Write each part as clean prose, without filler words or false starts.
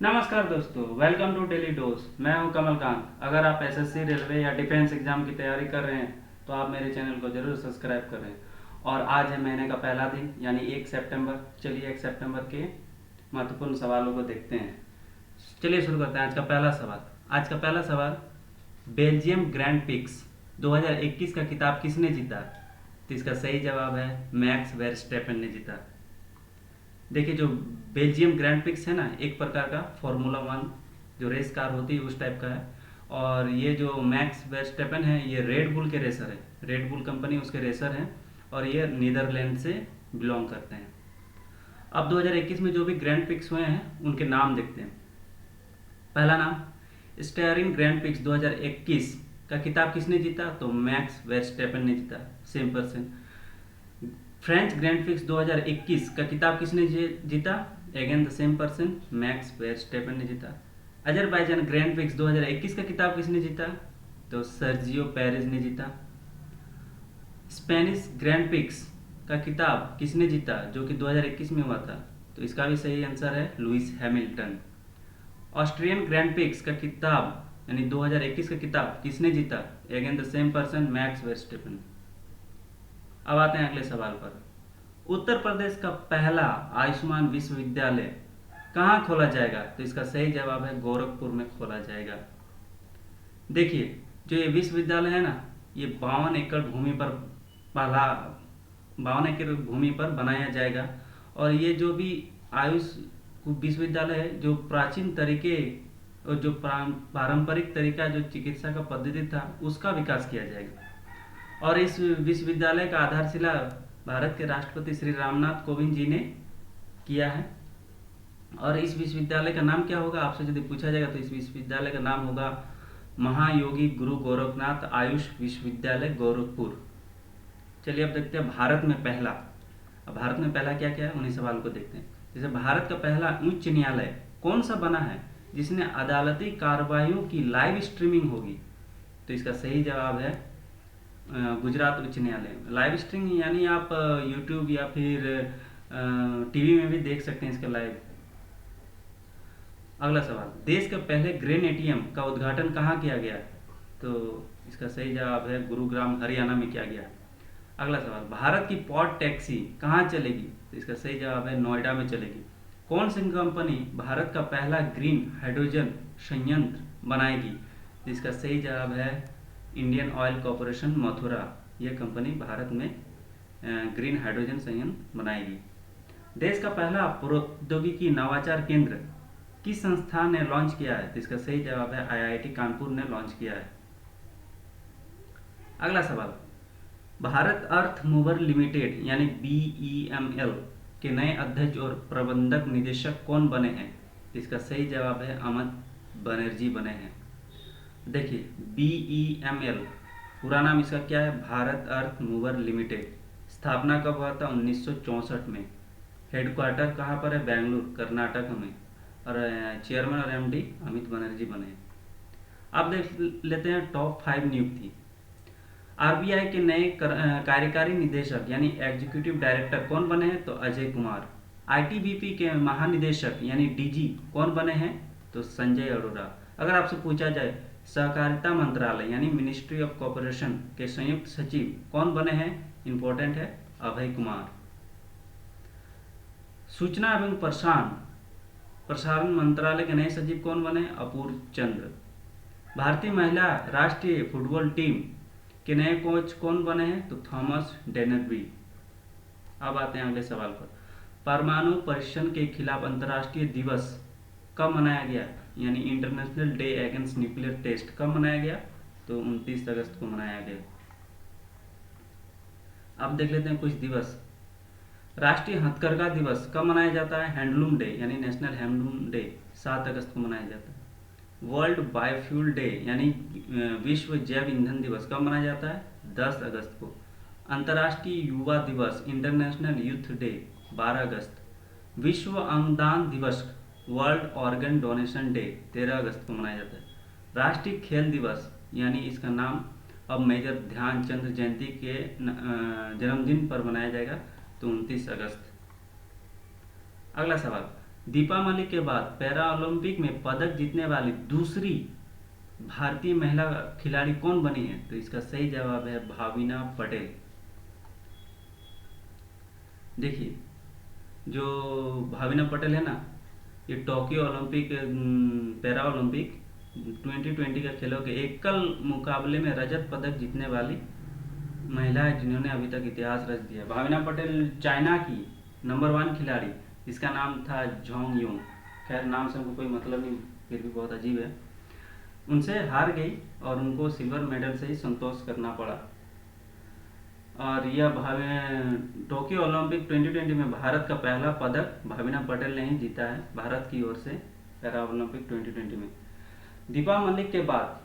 नमस्कार दोस्तों, welcome to daily dose. मैं हूं कमलकांत। अगर आप एसएससी, रेलवे या डिफेंस एग्जाम की तैयारी कर रहे हैं तो आप मेरे चैनल को जरूर सब्सक्राइब करें। और आज है महीने का पहला दिन यानी 1 सितंबर। चलिए 1 सितंबर के महत्वपूर्ण सवालों को देखते हैं। चलिए शुरू करते हैं आज का पहला सवाल, बेल्जियम ग्रैंड पिक्स 2021 का खिताब किसने जीता? तो इसका सही जवाब है मैक्स वेरस्टेपन ने जीता। देखिए, जो बेल्जियम ग्रैंड पिक्स है ना, एक प्रकार का फार्मूला वन जो रेस कार होती है उस टाइप का है। और ये जो मैक्स वेस्टपेन है ये रेड बुल के रेसर है, रेड बुल कंपनी उसके रेसर हैं और ये नीदरलैंड से बिलोंग करते हैं। अब 2021 में जो भी ग्रैंड पिक्स हुए हैं उनके नाम देखते हैं। पहला नाम, स्टेयरिंग ग्रैंड पिक्स 2021 का खिताब किसने जीता? तो मैक्स वेस्टपेन ने जीता, same person. French Grand Prix 2021 का खिताब किसने जीता? Again the same person, Max Verstappen ने जीता। अजरबैजान ग्रैंड पिक्स 2021 का खिताब किसने जीता? तो सर्जियो पेरेज ने जीता। स्पेनिश ग्रैंड पिक्स का खिताब किसने जीता जो कि 2021 में हुआ था? तो इसका भी सही आंसर है Lewis Hamilton. Austrian Grand Prix का खिताब यानी 2021 का खिताब किसने जीता? Again the same person, Max Verstappen. अब आते हैं अगले सवाल पर। उत्तर प्रदेश का पहला आयुष्मान विश्वविद्यालय कहाँ खोला जाएगा? तो इसका सही जवाब है गोरखपुर में खोला जाएगा। देखिए, जो ये विश्वविद्यालय है ना, ये 52 एकड़ भूमि पर बनाया जाएगा। और ये जो भी आयुष विश्वविद्यालय है, जो प्राचीन तरीके और जो पारंपरिक तरीका जो चिकित्सा का पद्धति था उसका विकास किया जाएगा। और इस विश्वविद्यालय का आधारशिला भारत के राष्ट्रपति श्री रामनाथ कोविंद जी ने किया है। और इस विश्वविद्यालय का नाम क्या होगा आपसे यदि पूछा जाएगा तो इस विश्वविद्यालय का नाम होगा महायोगी गुरु गोरखनाथ आयुष विश्वविद्यालय गोरखपुर। चलिए अब देखते हैं भारत में पहला। अब भारत में पहला क्या क्या है उन्हीं सवाल को देखते हैं। जैसे भारत का पहला उच्च न्यायालय कौन सा बना है जिसने अदालती कार्रवाइयों की लाइव स्ट्रीमिंग होगी? तो इसका सही जवाब है गुजरात उच्च न्यायालय। लाइव स्ट्रीमिंग यानी आप यूट्यूब या फिर टीवी में भी देख सकते हैं इसका लाइव। अगला सवाल, देश के पहले ग्रेन एटीएम का उद्घाटन कहाँ किया गया? तो इसका सही जवाब है गुरुग्राम हरियाणा में किया गया। अगला सवाल, भारत की पॉड टैक्सी कहाँ चलेगी? तो इसका सही जवाब है नोएडा में चलेगी। कौन सी कंपनी भारत का पहला ग्रीन हाइड्रोजन संयंत्र बनाएगी? तो इसका सही जवाब है इंडियन ऑयल कॉरपोरेशन मथुरा। यह कंपनी भारत में ग्रीन हाइड्रोजन संयंत्र बनाएगी। देश का पहला प्रौद्योगिकी नवाचार केंद्र किस संस्थान ने लॉन्च किया है? तो इसका सही जवाब है आईआईटी कानपुर ने लॉन्च किया है। अगला सवाल, भारत अर्थ मूवर लिमिटेड यानी बीईएमएल के नए अध्यक्ष और प्रबंधक निदेशक कौन बने हैं? तो इसका सही जवाब है अमित बनर्जी बने हैं। देखिए, बीईएमएल पूरा नाम इसका क्या है? भारत अर्थ मूवर लिमिटेड। स्थापना कब हुआ था? 1964 में। हेडक्वार्टर कहाँ पर है? बेंगलुरु कर्नाटक में। और चेयरमैन और एमडी अमित बनर्जी बने। अब देख लेते हैं टॉप 5 नियुक्ति। आरबीआई के नए कार्यकारी निदेशक यानी एग्जीक्यूटिव डायरेक्टर कौन बने हैं? तो अजय कुमार। आईटीबीपी के महानिदेशक यानी डीजी कौन बने हैं? तो संजय अरोड़ा। अगर आपसे पूछा जाए सहकारिता मंत्रालय यानी मिनिस्ट्री ऑफ कॉर्पोरेशन के संयुक्त सचिव कौन बने हैं? इंपॉर्टेंट है अभय कुमार। सूचना एवं प्रसारण मंत्रालय के नए सचिव कौन बने? अपूर्व चंद्र। भारतीय महिला राष्ट्रीय फुटबॉल टीम के नए कोच कौन बने हैं? तो थॉमस डेनरबी। अब आते हैं अगले सवाल पर। परमाणु परीक्षण के खिलाफ अंतर्राष्ट्रीय दिवस कब मनाया गया यानी international day against nuclear test कब मनाया गया? तो 29 अगस्त को मनाया गया। अब देख लेते हैं कुछ दिवस। राष्ट्रीय हथकरघा दिवस कब मनाया जाता है? हैंडलूम डे यानी नेशनल हैंडलूम डे 7 अगस्त को मनाया जाता है। वर्ल्ड बायोफ्यूल डे यानी विश्व जैव ईंधन दिवस कब मनाया जाता है? 10 अगस्त को। अंतर्राष्ट्रीय युवा दिवस इंटरनेशनल यूथ डे 12 अगस्त। विश्व अंगदान दिवस वर्ल्ड ऑर्गन डोनेशन डे 13 अगस्त को मनाया जाता है। राष्ट्रीय खेल दिवस यानी इसका नाम अब मेजर ध्यानचंद जयंती के जन्मदिन पर मनाया जाएगा तो 29 अगस्त। अगला सवाल, दीपा मलिक के बाद पैरा ओलंपिक में पदक जीतने वाली दूसरी भारतीय महिला खिलाड़ी कौन बनी है? तो इसका सही जवाब है भाविना पटेल। देखिए, जो भाविना पटेल है ना, ये टोक्यो ओलंपिक पैरा ओलंपिक 2020 का खेलों के एकल मुकाबले में रजत पदक जीतने वाली महिला है जिन्होंने अभी तक इतिहास रच दिया। भाविना पटेल चाइना की नंबर 1 खिलाड़ी, इसका नाम था जोंग यूंग। खैर, नाम से उनको कोई मतलब नहीं, फिर भी बहुत अजीब है। उनसे हार गई और उनको सिल्वर मेडल से ही संतोष करना पड़ा। और यह टोक्यो ओलंपिक 2020 में भारत का पहला पदक भाविना पटेल ने ही जीता है भारत की ओर से पैरा ओलंपिक 2020 में। दीपा मलिक के बाद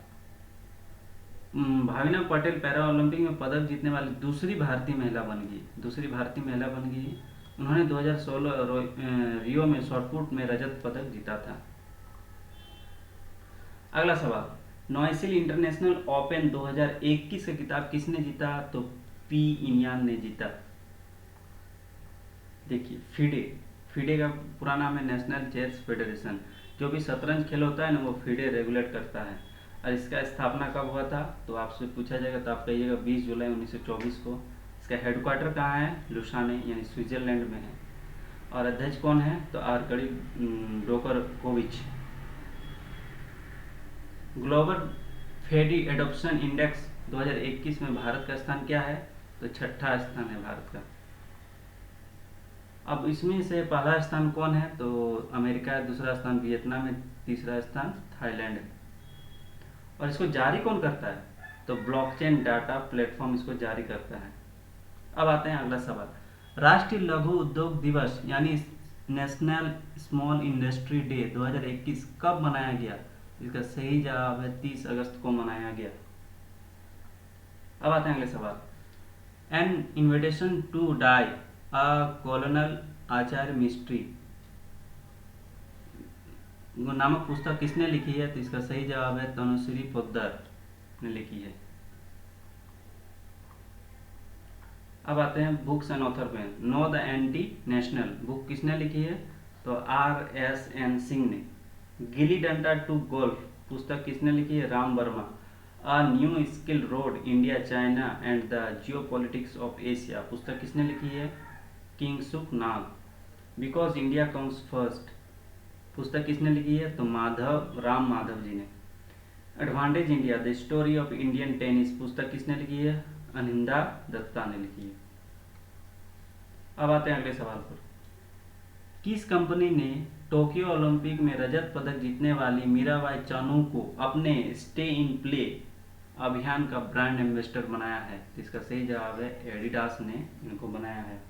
भाविना पटेल पैरा ओलंपिक में पदक जीतने वाली दूसरी भारतीय महिला बन गई। उन्होंने 2016 रियो में शॉटपुट में रजत पदक जीता था। अगला सवाल, नोएसिल इंटरनेशनल ओपन 2021 का खिताब किसने जीता? तो पी इनियान ने जीता। देखिए, फिडे का पूरा नाम है नेशनल चेस फेडरेशन। जो भी शतरंज खेल होता है ना, वो फिडे रेगुलेट करता है। और इसका स्थापना कब हुआ था? तो आपसे पूछा जाएगा तो आप कहिएगा 20 जुलाई 1924 को। इसका हेडक्वार्टर कहाँ है? लुसाने यानी स्विट्जरलैंड में है। और अध्यक्ष कौन है? तो आर्कडी डोकरकोविच। ग्लोबल फेडी एडॉप्शन इंडेक्स 2021 में भारत का स्थान क्या है? तो 6ठा स्थान है भारत का। अब इसमें से पहला स्थान कौन है? तो अमेरिका है, दूसरा स्थान वियतनाम है, तीसरा स्थान थाईलैंड है। और इसको जारी कौन करता है? तो ब्लॉकचेन डाटा प्लेटफॉर्म इसको जारी करता है। अब आते हैं अगला सवाल, राष्ट्रीय लघु उद्योग दिवस यानी नेशनल स्मॉल इंडस्ट्री डे 2021 कब मनाया गया? इसका सही जवाब है 30 अगस्त को मनाया गया। अब आते हैं अगले सवाल, an invitation to die a colonel Acharya mystery नामक पुस्तक किसने लिखी है? तो इसका सही जवाब है तनुश्री पोद्दार ने लिखी है। अब आते हैं बुक्स एंड ऑथर पे। Know the anti national book किसने लिखी है? तो RSN सिंह ने। गिली डंडा टू गोल्फ पुस्तक किसने लिखी है? Ram Verma. A new skill road India China and the geopolitics of Asia पुस्तक किसने लिखी है? किंगसुक नाग। बिकॉज इंडिया कम्स फर्स्ट पुस्तक किसने लिखी है? तो राम माधव जी ने। Advantage India the story of Indian tennis पुस्तक किसने लिखी है? अनिंदा दत्ता ने लिखी है। अब आते हैं अगले सवाल पर, किस कंपनी ने टोक्यो ओलंपिक में रजत पदक जीतने वाली मीराबाई चानू को अपने स्टे इन प्ले अभियान का ब्रांड एम्बेसडर बनाया है? इसका सही जवाब है एडिडास ने इनको बनाया है।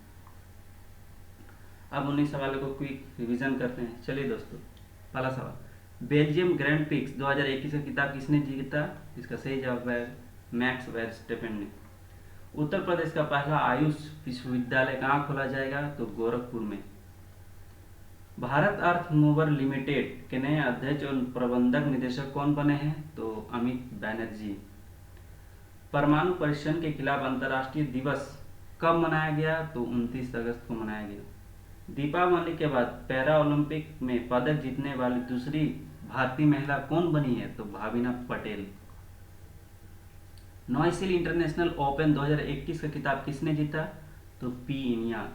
अब उन्हीं सवालों को क्विक रिवीजन करते हैं। चलिए दोस्तों, पहला सवाल, बेल्जियम ग्रैंड प्रिक्स 2021 का खिताब किसने जीता? इसका सही जवाब है मैक्स वर्स्टेपेन ने। उत्तर प्रदेश का पहला आयुष विश्वविद्यालय कहाँ खोला जाएगा? तो गोरखपुर में। भारत अर्थ मूवर लिमिटेड के नए अध्यक्ष और प्रबंधक निदेशक कौन बने हैं? तो अमित बैनर्जी। परमाणु परीक्षण के खिलाफ अंतर्राष्ट्रीय दिवस कब मनाया गया? तो 29 अगस्त को मनाया गया। दीपा मलिक के बाद पैरा ओलंपिक में पदक जीतने वाली दूसरी भारतीय महिला कौन बनी है? तो भाविना पटेल। नोएसिल इंटरनेशनल ओपन 2021 का खिताब किसने जीता? तो P Iniyan.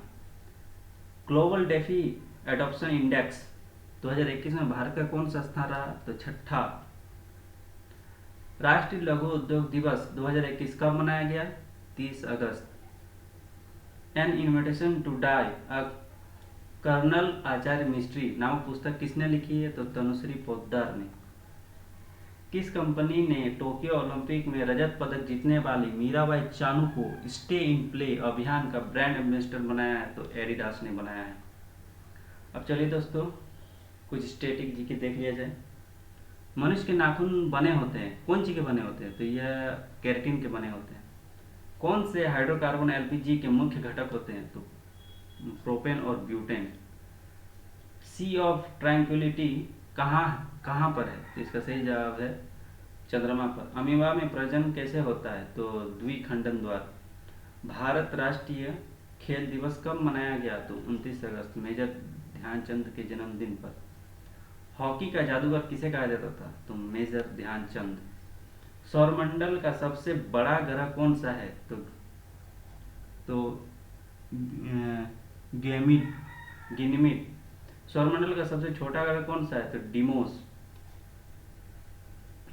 Global DeFi adoption index 2021 में भारत का कौन सा स्थान रहा? तो 6ठा। राष्ट्रीय लघु उद्योग दिवस 2021 कब मनाया गया? 30 अगस्त। An invitation to die a colonel Acharya mystery नामक पुस्तक किसने लिखी है? तो तनुश्री पोद्दार ने। किस कंपनी ने टोक्यो ओलंपिक में रजत पदक जीतने वाली मीराबाई चानू को स्टे इन प्ले अभियान का ब्रांड एम्बेसडर बनाया है? तो एडिडास ने बनाया है। अब चलिए दोस्तों, कुछ स्टैटिक जीके देख लिया जाए। मनुष्य के नाखून बने होते हैं, कौन चीज के बने होते हैं? तो यह केराटिन के बने होते हैं। कौन से हाइड्रोकार्बन LPG के मुख्य घटक होते हैं? तो प्रोपेन और ब्यूटेन। सी ऑफ ट्रैंक्विलिटी कहाँ पर है? तो इसका सही जवाब है चंद्रमा पर। अमीबा में प्रजनन कैसे होता है? तो द्विखंडन द्वारा। भारत राष्ट्रीय खेल दिवस कब मनाया गया? तो 29 अगस्त। मेजर ध्यानचंद के जन्मदिन पर। हॉकी का जादूगर किसे कहा जाता था? तो मेजर ध्यानचंद। सौरमंडल का सबसे बड़ा ग्रह कौन सा है? तो गेमिड गिनमिड। सौरमंडल का सबसे छोटा ग्रह कौन सा है? तो डिमोस।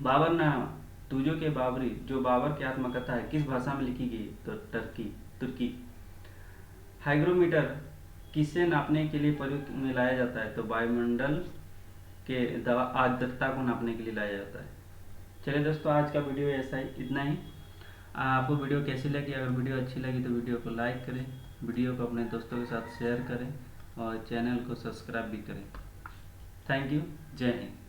बाबरनामा, तुजो के बाबरी, जो बाबर की आत्मकथा है, किस भाषा में लिखी गई? तो तुर्की। हाइग्रोमीटर किसे नापने के लिए प्रयुक्त में लाया जाता है? तो वायुमंडल के आर्द्रता को नापने के लिए लाया जाता है। चलिए दोस्तों, आज का वीडियो ऐसा ही, इतना ही। आपको वीडियो कैसी लगी? अगर वीडियो अच्छी लगी तो वीडियो को लाइक करें, वीडियो को अपने दोस्तों के साथ शेयर करें और चैनल को सब्सक्राइब भी करें। Thank you. जय हिंद।